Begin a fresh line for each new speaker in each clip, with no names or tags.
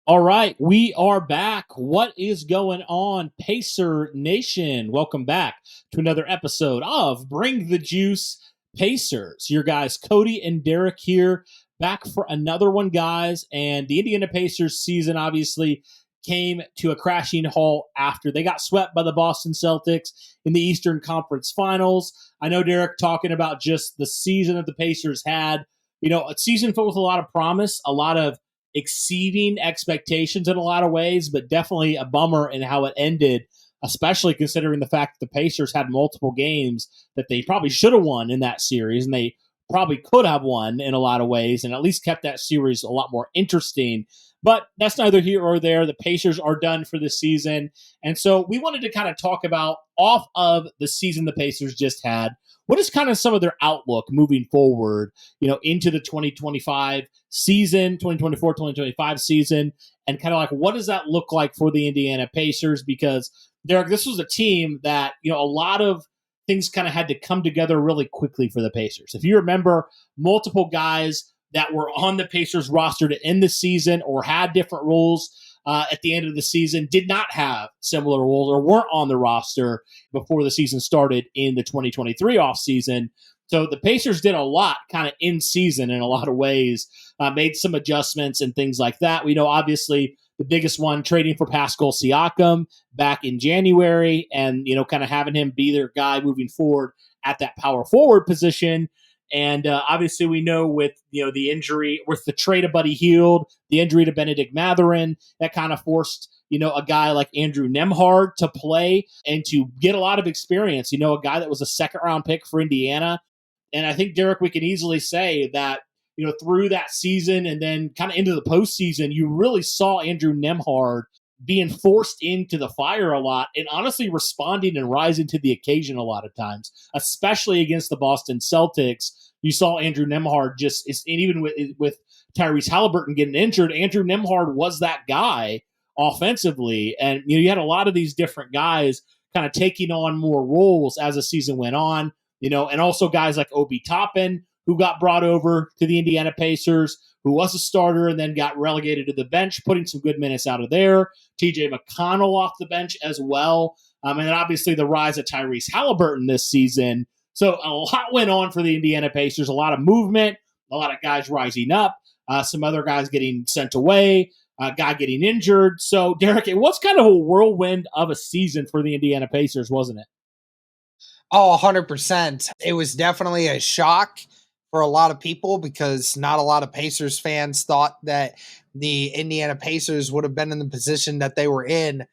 All right, we are back. What is going on, Pacer Nation? Welcome back to another episode of Bring the Juice Pacers. Your guys, Cody and Derek here, back for another one, guys. And the Indiana Pacers season obviously came to a crashing halt after they got swept by the Boston Celtics in the Eastern Conference Finals. I know Derek talking about just the season that the Pacers had. You know, a season filled with a lot of promise, a lot of exceeding expectations in a lot of ways, but definitely a bummer in how it ended, especially considering the fact that the Pacers had multiple games that they probably should have won in that series, and they probably could have won in a lot of ways and at least kept that series a lot more interesting. But that's neither here or there. The Pacers are done for this season. And so we wanted to kind of talk about, off of the season the Pacers just had, what is kind of some of their outlook moving forward, into the 2025 season, 2024, 2025 season, and kind of like what does that look like for the Indiana Pacers? Because, Derek, this was a team that, a lot of things kind of had to come together really quickly for the Pacers. If you remember, multiple guys that were on the Pacers roster to end the season or had different roles at the end of the season did not have similar roles or weren't on the roster before the season started in the 2023 offseason. So the Pacers did a lot kind of in season in a lot of ways, made some adjustments and things like that. We know, obviously, the biggest one, trading for Pascal Siakam back in January and, kind of having him be their guy moving forward at that power forward position. And obviously, we know with the injury, with the trade of Buddy Hield, the injury to Benedict Mathurin, that kind of forced a guy like Andrew Nembhard to play and to get a lot of experience. A guy that was a second round pick for Indiana, and I think, Derek, we can easily say that through that season and then kind of into the postseason, you really saw Andrew Nembhard being forced into the fire a lot and honestly responding and rising to the occasion a lot of times, especially against the Boston Celtics. You saw Andrew Nembhard and even with Tyrese Halliburton getting injured, Andrew Nembhard was that guy offensively. And you had a lot of these different guys kind of taking on more roles as the season went on, and also guys like Obi Toppin, who got brought over to the Indiana Pacers, who was a starter and then got relegated to the bench, putting some good minutes out of there. TJ McConnell off the bench as well. And then obviously the rise of Tyrese Halliburton this season. So a lot went on for the Indiana Pacers, a lot of movement, a lot of guys rising up, some other guys getting sent away, a guy getting injured. So, Derek, it was kind of a whirlwind of a season for the Indiana Pacers, wasn't it?
Oh, 100%. It was definitely a shock for a lot of people because not a lot of Pacers fans thought that the Indiana Pacers would have been in the position that they were in,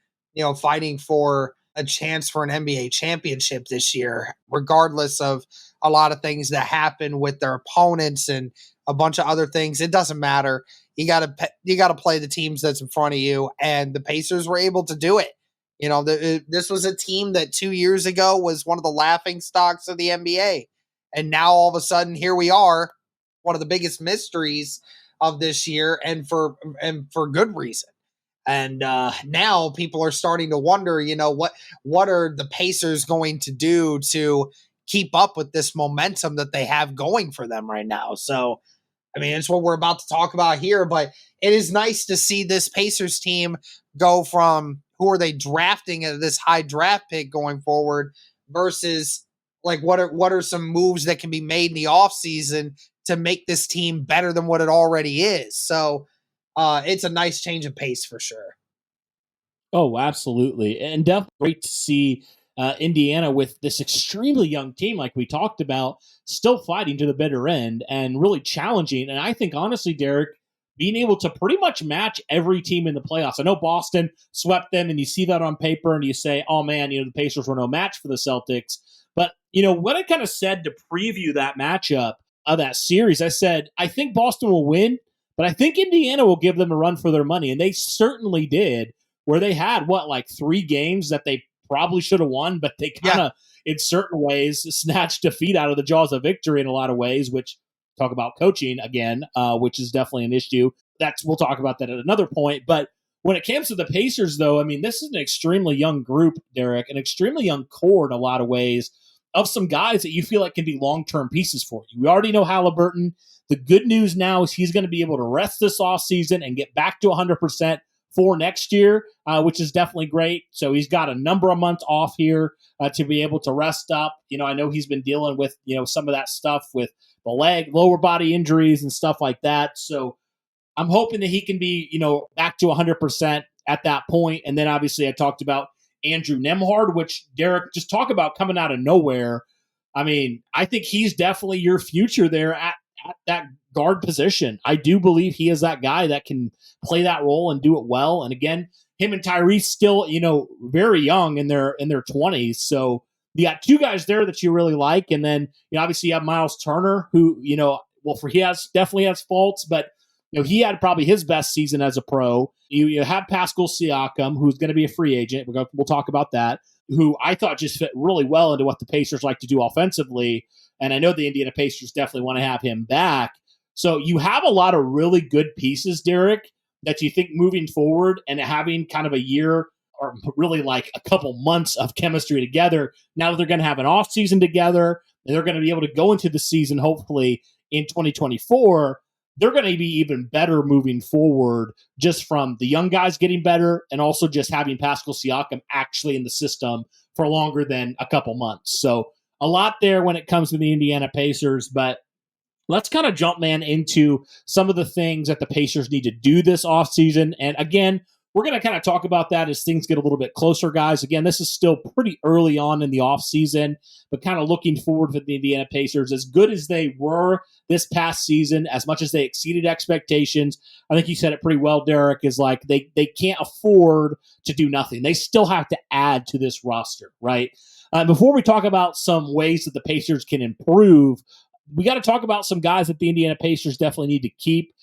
fighting for a chance for an NBA championship this year, regardless of a lot of things that happen with their opponents and a bunch of other things. It doesn't matter. You got to play the teams that's in front of you, and the Pacers were able to do it. This was a team that 2 years ago was one of the laughing stocks of the NBA. And now all of a sudden, here we are, one of the biggest mysteries of this year, and for good reason. And now people are starting to wonder, what are the Pacers going to do to keep up with this momentum that they have going for them right now? So, I mean, it's what we're about to talk about here, but it is nice to see this Pacers team go from who are they drafting at this high draft pick going forward versus like what are some moves that can be made in the offseason to make this team better than what it already is. So it's a nice change of pace for sure.
Oh, absolutely. And definitely great to see Indiana with this extremely young team, like we talked about, still fighting to the bitter end and really challenging. And I think, honestly, Derek, being able to pretty much match every team in the playoffs. I know Boston swept them, and you see that on paper, and you say, oh, man, the Pacers were no match for the Celtics. But, what I kind of said to preview that matchup of that series, I said, I think Boston will win, but I think Indiana will give them a run for their money. And they certainly did, where they had, like 3 games that they probably should have won, but they kind of, in certain ways, snatched defeat out of the jaws of victory in a lot of ways, which talk about coaching again, which is definitely an issue. We'll talk about that at another point. But when it comes to the Pacers, though, I mean, this is an extremely young group, Derek, an extremely young core in a lot of ways. of some guys that you feel like can be long-term pieces for you. We already know Halliburton. The good news now is he's going to be able to rest this offseason and get back to 100% for next year, which is definitely great. So he's got a number of months off here to be able to rest up. I know he's been dealing with, some of that stuff with the leg, lower body injuries and stuff like that. So I'm hoping that he can be, back to 100% at that point. And then obviously I talked about Andrew Nembhard, which Derek, just talk about coming out of nowhere. I mean, I think he's definitely your future there at that guard position. I do believe he is that guy that can play that role and do it well. And again, him and Tyrese still, very young in their 20s. So you got two guys there that you really like. And then obviously you have Miles Turner, who, he definitely has faults, but he had probably his best season as a pro. You have Pascal Siakam, who's going to be a free agent. We'll talk about that, who I thought just fit really well into what the Pacers like to do offensively. And I know the Indiana Pacers definitely want to have him back. So you have a lot of really good pieces, Derek, that you think moving forward and having kind of a year or really like a couple months of chemistry together. Now that they're going to have an offseason together and they're going to be able to go into the season, hopefully in 2024, they're going to be even better moving forward just from the young guys getting better and also just having Pascal Siakam actually in the system for longer than a couple months. So a lot there when it comes to the Indiana Pacers, but let's kind of jump, man, into some of the things that the Pacers need to do this offseason. And again, we're going to kind of talk about that as things get a little bit closer, guys. Again, this is still pretty early on in the offseason, but kind of looking forward for the Indiana Pacers. As good as they were this past season, as much as they exceeded expectations, I think you said it pretty well, Derek, is like they can't afford to do nothing. They still have to add to this roster, right? Before we talk about some ways that the Pacers can improve, we got to talk about some guys that the Indiana Pacers definitely need to keep.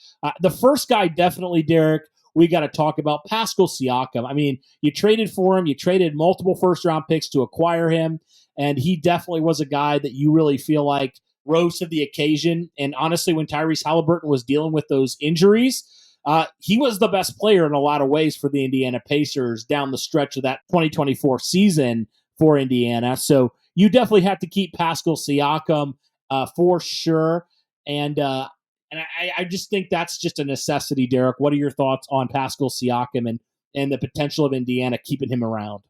The first guy, definitely, Derek, we got to talk about Pascal Siakam. I mean, you traded for him. You traded multiple first-round picks to acquire him, and he definitely was a guy that you really feel like rose to the occasion. And honestly, when Tyrese Halliburton was dealing with those injuries, he was the best player in a lot of ways for the Indiana Pacers down the stretch of that 2024 season for Indiana. So you definitely have to keep Pascal Siakam for sure. And I just think that's just a necessity, Derek. What are your thoughts on Pascal Siakam and the potential of Indiana keeping him around?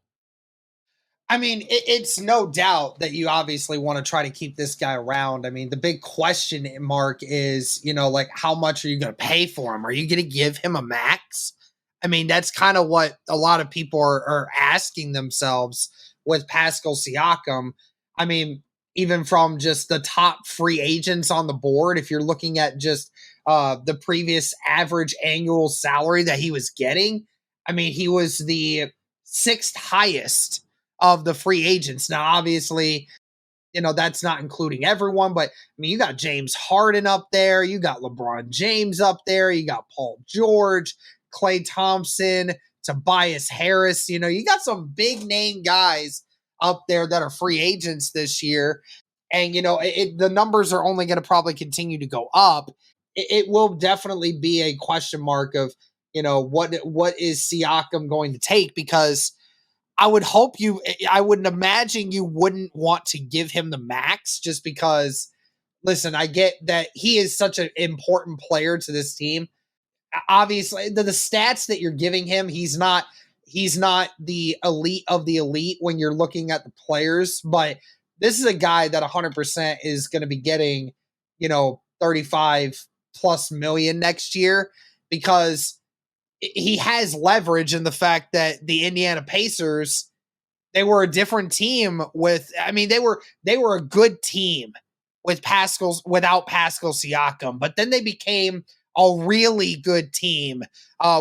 I mean, it's no doubt that you obviously want to try to keep this guy around. I mean, the big question mark is, like, how much are you going to pay for him? Are you going to give him a max? I mean, that's kind of what a lot of people are asking themselves with Pascal Siakam. I mean, even from just the top free agents on the board, if you're looking at just the previous average annual salary that he was getting, I mean, he was the sixth highest of the free agents. Now, obviously, that's not including everyone, but I mean, you got James Harden up there, you got LeBron James up there, you got Paul George, Klay Thompson, Tobias Harris. You got some big name guys up there that are free agents this year. And, the numbers are only going to probably continue to go up. It will definitely be a question mark of, what is Siakam going to take? Because I would imagine you wouldn't want to give him the max just because, listen, I get that he is such an important player to this team. Obviously, the stats that you're giving him, he's not the elite of the elite when you're looking at the players, but this is a guy that 100% is going to be getting, 35 plus million next year because he has leverage in the fact that the Indiana Pacers, they were a different team they were a good team without Pascal Siakam, but then they became a really good team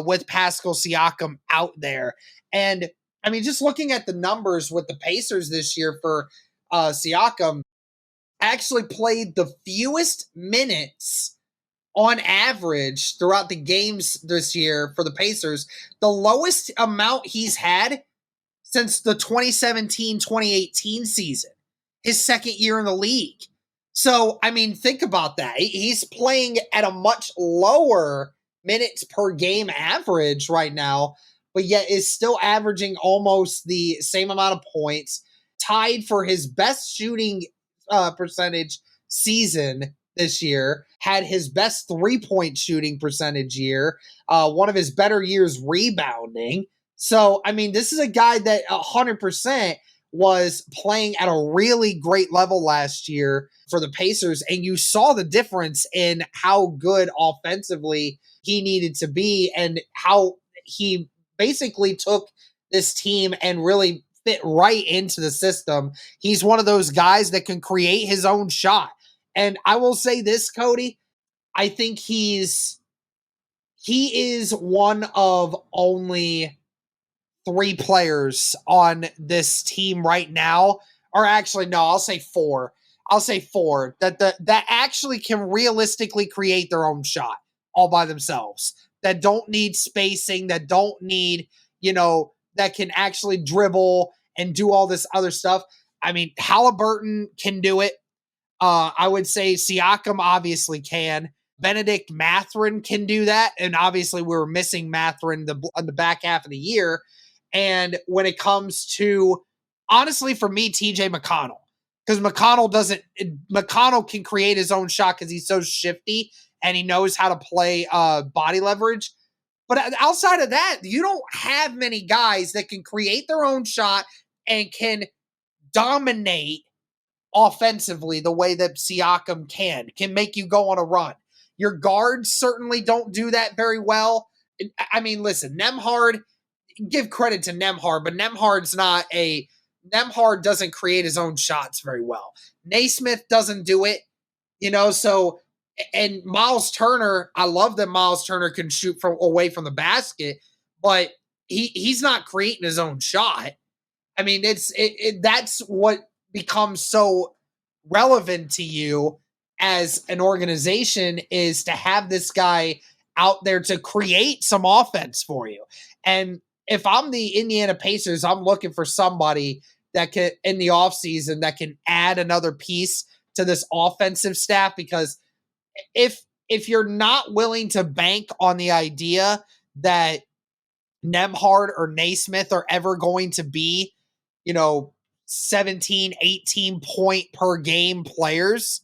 with Pascal Siakam out there. And I mean, just looking at the numbers with the Pacers this year for Siakam, actually played the fewest minutes on average throughout the games this year for the Pacers, the lowest amount he's had since the 2017-2018 season, his second year in the league. So, I mean, think about that. He's playing at a much lower minutes per game average right now, but yet is still averaging almost the same amount of points, tied for his best shooting percentage season this year, had his best 3-point shooting percentage year, one of his better years rebounding. So, I mean, this is a guy that 100% was playing at a really great level last year for the Pacers, and you saw the difference in how good offensively he needed to be and how he basically took this team and really fit right into the system. He's one of those guys that can create his own shot. And I will say this, Cody, I think he is one of only 3 players on this team right now, or actually, no, I'll say 4. I'll say 4 that actually can realistically create their own shot all by themselves. That don't need spacing, that don't need, that can actually dribble and do all this other stuff. I mean, Halliburton can do it. I would say Siakam obviously can. Benedict Mathurin can do that, and obviously we were missing Mathurin on the back half of the year. And when it comes to, honestly, for me, TJ McConnell, because McConnell can create his own shot because he's so shifty and he knows how to play body leverage. But outside of that, you don't have many guys that can create their own shot and can dominate offensively the way that Siakam can make you go on a run. Your guards certainly don't do that very well. I mean, listen, Nembhard, give credit to Nembhard, but Nembhard doesn't create his own shots very well. Naismith doesn't do it, so, and Miles Turner, I love that Miles Turner can shoot away from the basket, but he's not creating his own shot. I mean, that's what becomes so relevant to you as an organization, is to have this guy out there to create some offense for you. And if I'm the Indiana Pacers, I'm looking for somebody that can, in the offseason, that can add another piece to this offensive staff, because if you're not willing to bank on the idea that Nembhard or Naismith are ever going to be, 17, 18 point per game players,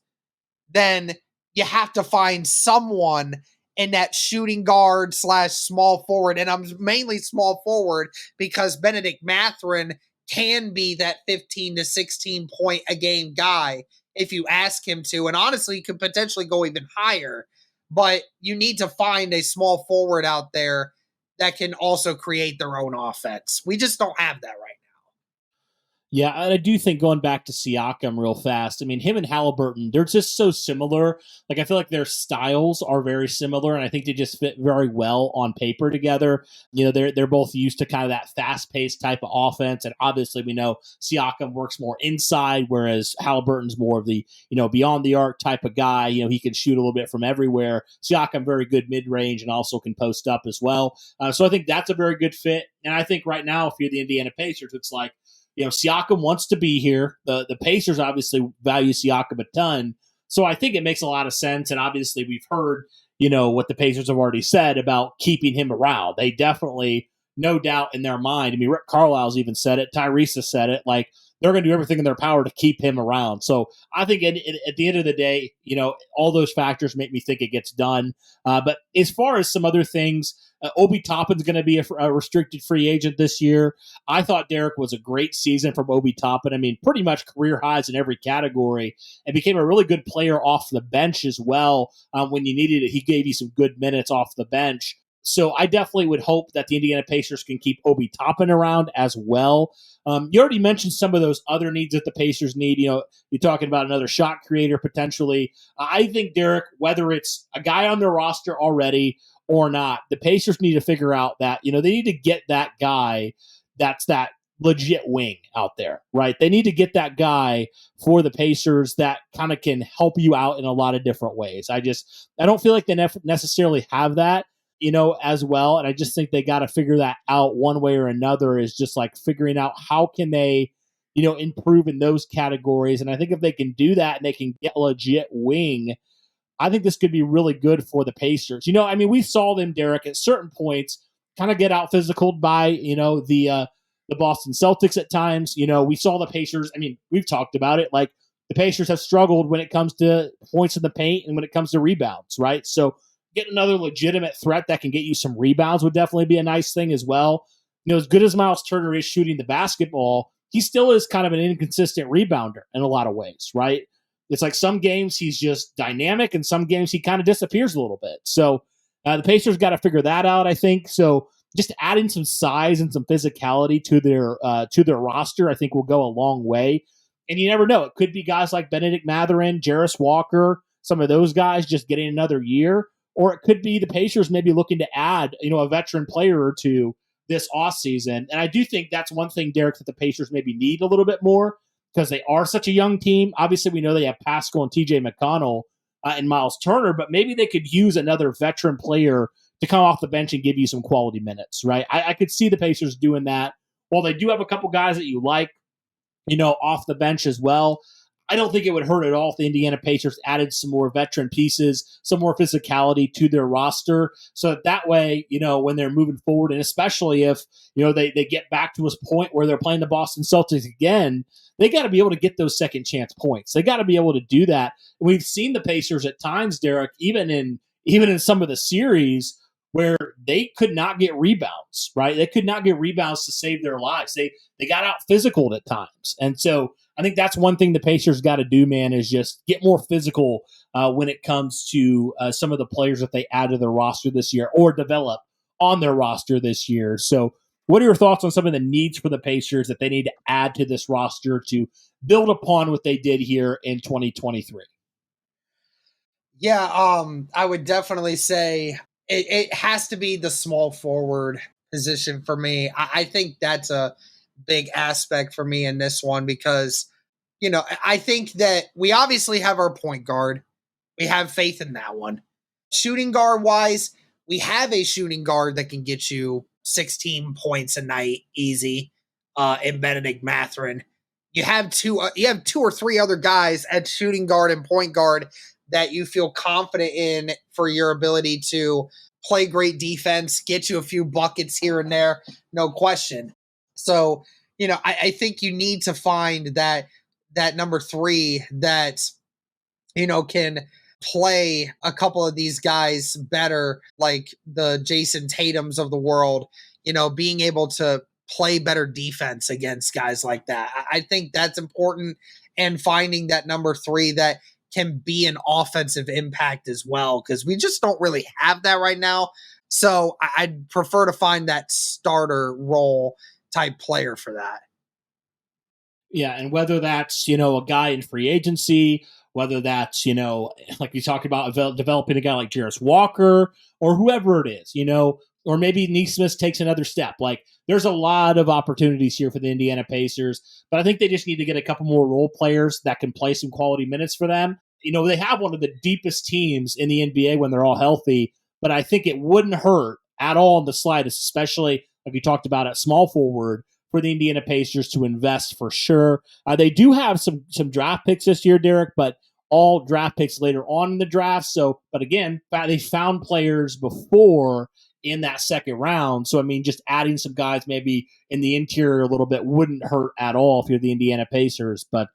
then you have to find someone in that shooting guard / small forward. And I'm mainly small forward because Benedict Mathurin can be that 15 to 16 point a game guy if you ask him to. And honestly, could potentially go even higher. But you need to find a small forward out there that can also create their own offense. We just don't have that right now.
Yeah, I do think, going back to Siakam real fast, I mean, him and Halliburton, they're just so similar. Like, I feel like their styles are very similar, and I think they just fit very well on paper together. They're both used to kind of that fast-paced type of offense, and obviously we know Siakam works more inside, whereas Halliburton's more of the, beyond the arc type of guy. He can shoot a little bit from everywhere. Siakam, very good mid-range, and also can post up as well. So I think that's a very good fit, and I think right now, if you're the Indiana Pacers, it's like, Siakam wants to be here. The Pacers obviously value Siakam a ton. So I think it makes a lot of sense. And obviously we've heard, what the Pacers have already said about keeping him around. They definitely, no doubt in their mind. I mean, Rick Carlisle's even said it. Tyrese has said it. Like, they're going to do everything in their power to keep him around. So I think at the end of the day, all those factors make me think it gets done. But as far as some other things, Obi Toppin's going to be a restricted free agent this year. I thought Derek was a great season from Obi Toppin. I mean, pretty much career highs in every category, and became a really good player off the bench as well. When you needed it, he gave you some good minutes off the bench. So I definitely would hope that the Indiana Pacers can keep Obi Toppin around as well. You already mentioned some of those other needs that the Pacers need. You're talking about another shot creator potentially. I think, Derek, whether it's a guy on their roster already or not, the Pacers need to figure out that, they need to get that guy that's that legit wing out there, right? They need to get that guy for the Pacers that kind of can help you out in a lot of different ways. I don't feel like they necessarily have that, as well. And I just think they got to figure that out one way or another, is just like figuring out how can they, improve in those categories. And I think if they can do that and they can get a legit wing, I think this could be really good for the Pacers. We saw them, Derek, at certain points kind of get out physical by, the the Boston Celtics at times. We saw the Pacers. I mean, we've talked about it. Like, the Pacers have struggled when it comes to points in the paint and when it comes to rebounds, right? So getting another legitimate threat that can get you some rebounds would definitely be a nice thing as well. As good as Miles Turner is shooting the basketball, he still is kind of an inconsistent rebounder in a lot of ways, right? It's like some games he's just dynamic and some games he kind of disappears a little bit. So the Pacers got to figure that out, I think. So just adding some size and some physicality to their roster, I think will go a long way. And you never know. It could be guys like Bennedict Mathurin, Jarris Walker, some of those guys just getting another year. Or it could be the Pacers maybe looking to add, a veteran player or two this offseason. And I do think that's one thing, Derek, that the Pacers maybe need a little bit more because they are such a young team. Obviously, we know they have Pascal and TJ McConnell and Miles Turner, but maybe they could use another veteran player to come off the bench and give you some quality minutes, right? I could see the Pacers doing that. While they do have a couple guys that you like, off the bench as well, I don't think it would hurt at all if the Indiana Pacers added some more veteran pieces, some more physicality to their roster. So that way, when they're moving forward, and especially if, they get back to this point where they're playing the Boston Celtics again, they got to be able to get those second chance points. They got to be able to do that. We've seen the Pacers at times, Derek, even in some of the series where they could not get rebounds, right? They could not get rebounds to save their lives. They got out physical at times. And so I think that's one thing the Pacers got to do, man, is just get more physical when it comes to some of the players that they add to their roster this year or develop on their roster this year. So what are your thoughts on some of the needs for the Pacers that they need to add to this roster to build upon what they did here in 2023?
Yeah, I would definitely say it has to be the small forward position for me. I think that's a big aspect for me in this one because, I think that we obviously have our point guard. We have faith in that one. Shooting guard wise, we have a shooting guard that can get you 16 points a night easy in Bennedict Mathurin. You have two or three other guys at shooting guard and point guard that you feel confident in for your ability to play great defense, get you a few buckets here and there, no question. So, I think you need to find that number three that, can play a couple of these guys better, like the Jason Tatums of the world, being able to play better defense against guys like that. I think that's important, and finding that number three that can be an offensive impact as well, because we just don't really have that right now. So I'd prefer to find that starter role type player for that.
Yeah, and whether that's, a guy in free agency, whether that's, like we talked about, developing a guy like Jarris Walker or whoever it is, or maybe Nesmith takes another step. Like, there's a lot of opportunities here for the Indiana Pacers, but I think they just need to get a couple more role players that can play some quality minutes for them. They have one of the deepest teams in the NBA when they're all healthy, but I think it wouldn't hurt at all in the slightest, especially like we talked about at small forward, for the Indiana Pacers to invest for sure. They do have some draft picks this year, Derek, but all draft picks later on in the draft. So, but again, they found players before in that second round. So, I mean, just adding some guys maybe in the interior a little bit wouldn't hurt at all if you're the Indiana Pacers. But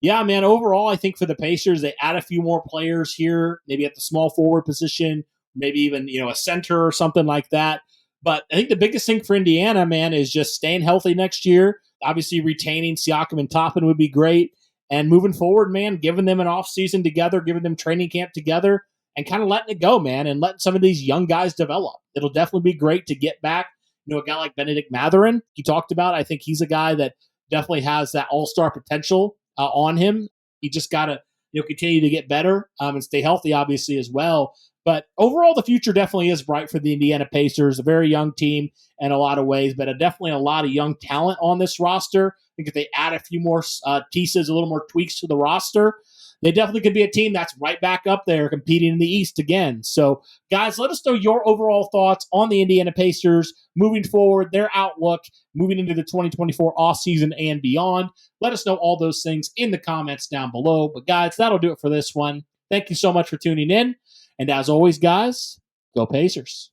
yeah, man, overall, I think for the Pacers, they add a few more players here, maybe at the small forward position, maybe even, a center or something like that. But I think the biggest thing for Indiana, man, is just staying healthy next year. Obviously, retaining Siakam and Toppin would be great. And moving forward, man, giving them an offseason together, giving them training camp together, and kind of letting it go, man, and letting some of these young guys develop. It'll definitely be great to get back, a guy like Bennedict Mathurin he talked about. I think he's a guy that definitely has that all-star potential on him. He just got to, continue to get better and stay healthy, obviously, as well. But overall, the future definitely is bright for the Indiana Pacers, a very young team in a lot of ways, but definitely a lot of young talent on this roster. I think if they add a few more pieces, a little more tweaks to the roster, they definitely could be a team that's right back up there competing in the East again. So, guys, let us know your overall thoughts on the Indiana Pacers moving forward, their outlook, moving into the 2024 offseason and beyond. Let us know all those things in the comments down below. But, guys, that'll do it for this one. Thank you so much for tuning in. And as always, guys, go Pacers.